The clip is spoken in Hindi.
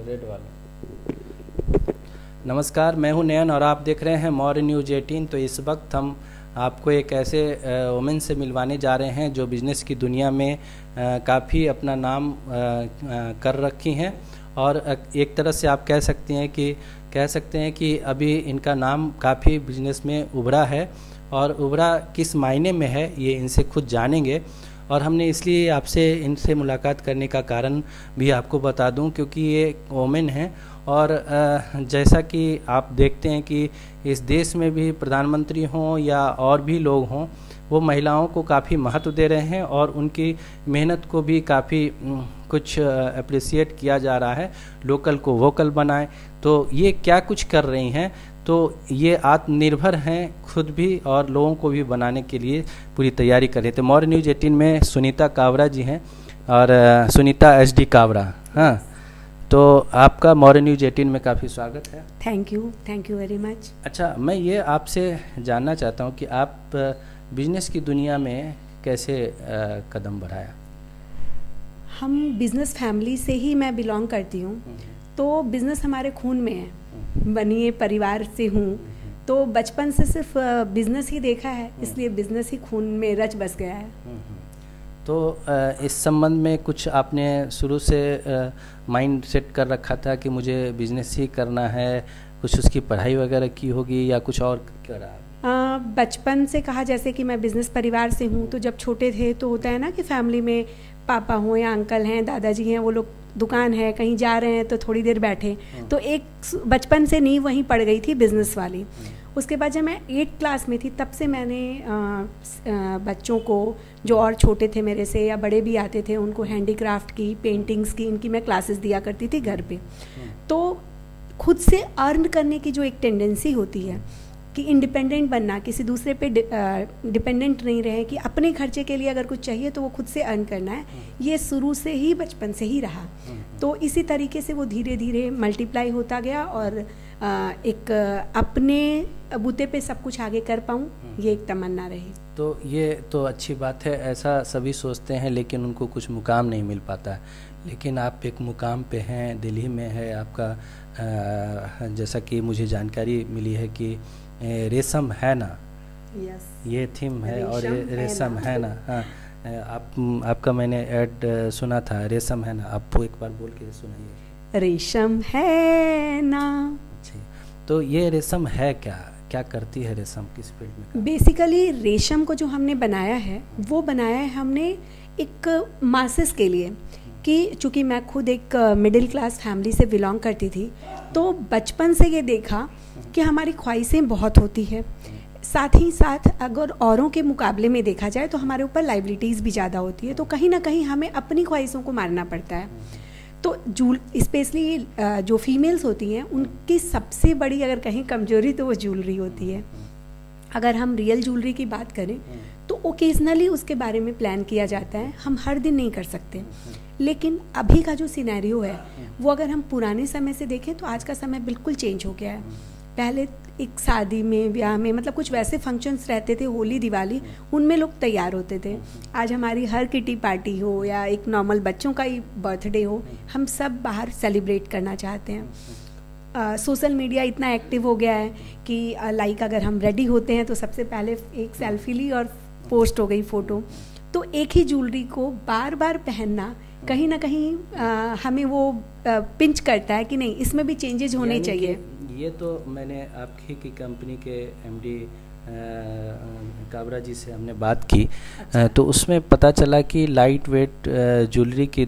रेड वाले। नमस्कार, मैं हूं नयन और आप देख रहे हैं मौर्य न्यूज़ 18। तो इस वक्त हम आपको एक ऐसे वुमेन से मिलवाने जा रहे हैं जो बिज़नेस की दुनिया में काफ़ी अपना नाम कर रखी हैं और एक तरह से आप कह सकते हैं कि अभी इनका नाम काफ़ी बिजनेस में उभरा है और उभरा किस मायने में है ये इनसे खुद जानेंगे। और हमने इसलिए आपसे इनसे मुलाकात करने का कारण भी आपको बता दूं क्योंकि ये वोमेन हैं और जैसा कि आप देखते हैं कि इस देश में भी प्रधानमंत्री हों या और भी लोग हों, वो महिलाओं को काफ़ी महत्व दे रहे हैं और उनकी मेहनत को भी काफ़ी कुछ अप्रिसिएट किया जा रहा है। लोकल को वोकल बनाएं, तो ये क्या कुछ कर रही हैं, तो ये आत्मनिर्भर हैं खुद भी और लोगों को भी बनाने के लिए पूरी तैयारी कर रहे थे। मौर्य न्यूज़ 18 में सुनीता कावरा जी हैं और सुनीता SD कावरा। हाँ, तो आपका मौर्य न्यूज़ 18 में काफ़ी स्वागत है। Thank you very much. अच्छा, मैं ये आपसे जानना चाहता हूँ कि आप बिजनेस की दुनिया में कैसे कदम बढ़ाया? हम बिज़नेस फैमिली से ही मैं बिलोंग करती हूँ, तो बिज़नेस हमारे खून में है। बनिए परिवार से हूँ, तो बचपन से सिर्फ बिज़नेस ही देखा है, इसलिए बिज़नेस ही खून में रच बस गया है। तो इस संबंध में कुछ आपने शुरू से माइंड सेट कर रखा था कि मुझे बिज़नेस ही करना है, कुछ उसकी पढ़ाई वगैरह की होगी या कुछ और करा? बचपन से कहा, जैसे कि मैं बिज़नेस परिवार से हूँ, तो जब छोटे थे तो होता है ना कि फैमिली में पापा हों या अंकल हैं, दादाजी हैं, वो लोग दुकान है कहीं जा रहे हैं तो थोड़ी देर बैठे, तो एक बचपन से नींव वहीं पड़ गई थी बिज़नेस वाली। उसके बाद जब मैं 8th क्लास में थी तब से मैंने बच्चों को जो और छोटे थे मेरे से या बड़े भी आते थे उनको हैंडीक्राफ्ट की, पेंटिंग्स की, इनकी मैं क्लासेस दिया करती थी घर पे। तो खुद से अर्न करने की जो एक टेंडेंसी होती है कि इंडिपेंडेंट बनना, किसी दूसरे पे डिपेंडेंट नहीं रहे, कि अपने खर्चे के लिए अगर कुछ चाहिए तो वो खुद से अर्न करना है, ये शुरू से ही बचपन से ही रहा। तो इसी तरीके से वो धीरे धीरे मल्टीप्लाई होता गया और एक अपने बूते पे सब कुछ आगे कर पाऊँ, ये एक तमन्ना रही। तो ये तो अच्छी बात है, ऐसा सभी सोचते हैं लेकिन उनको कुछ मुकाम नहीं मिल पाता है। लेकिन आप एक मुकाम पे हैं, दिल्ली में है आपका, जैसा कि मुझे जानकारी मिली है कि रेशम है ना, ये थीम है और रेशम है ना। हाँ, आपका मैंने ऐड सुना था, रेशम है ना, आप एक बार बोल के सुनाइए। रेशम है ना। जी, तो ये रेशम है क्या करती है रेशम, किस फील्ड में? बेसिकली रेशम को जो हमने बनाया है वो बनाया है हमने एक मासेस के लिए, कि चूँकि मैं खुद एक मिडिल क्लास फैमिली से बिलोंग करती थी, तो बचपन से ये देखा कि हमारी ख्वाहिशें बहुत होती है, साथ ही साथ अगर औरों के मुकाबले में देखा जाए तो हमारे ऊपर लाइबिलिटीज़ भी ज़्यादा होती है, तो कहीं ना कहीं हमें अपनी ख्वाहिशों को मारना पड़ता है। तो स्पेशली जो फीमेल्स होती हैं उनकी सबसे बड़ी अगर कहीं कमजोरी तो वो ज्वेलरी होती है। अगर हम रियल ज्वेलरी की बात करें तो ओकेजनली उसके बारे में प्लान किया जाता है, हम हर दिन नहीं कर सकते। लेकिन अभी का जो सिनेरियो है वो अगर हम पुराने समय से देखें तो आज का समय बिल्कुल चेंज हो गया है। पहले एक शादी में, ब्याह में, मतलब कुछ वैसे फंक्शंस रहते थे, होली दिवाली, उनमें लोग तैयार होते थे। आज हमारी हर किटी पार्टी हो या एक नॉर्मल बच्चों का ही बर्थडे हो, हम सब बाहर सेलिब्रेट करना चाहते हैं। सोशल मीडिया इतना एक्टिव हो गया है कि लाइक अगर हम रेडी होते हैं तो सबसे पहले एक सेल्फी ली और पोस्ट हो गई फ़ोटो। तो एक ही ज्वेलरी को बार बार पहनना कहीं ना कहीं हमें वो पिंच करता है कि नहीं, इसमें भी चेंजेस होने चाहिए। ये तो मैंने आपकी की कंपनी के MD काबरा जी से हमने बात की। अच्छा। तो उसमें पता चला कि लाइट वेट ज्वेलरी की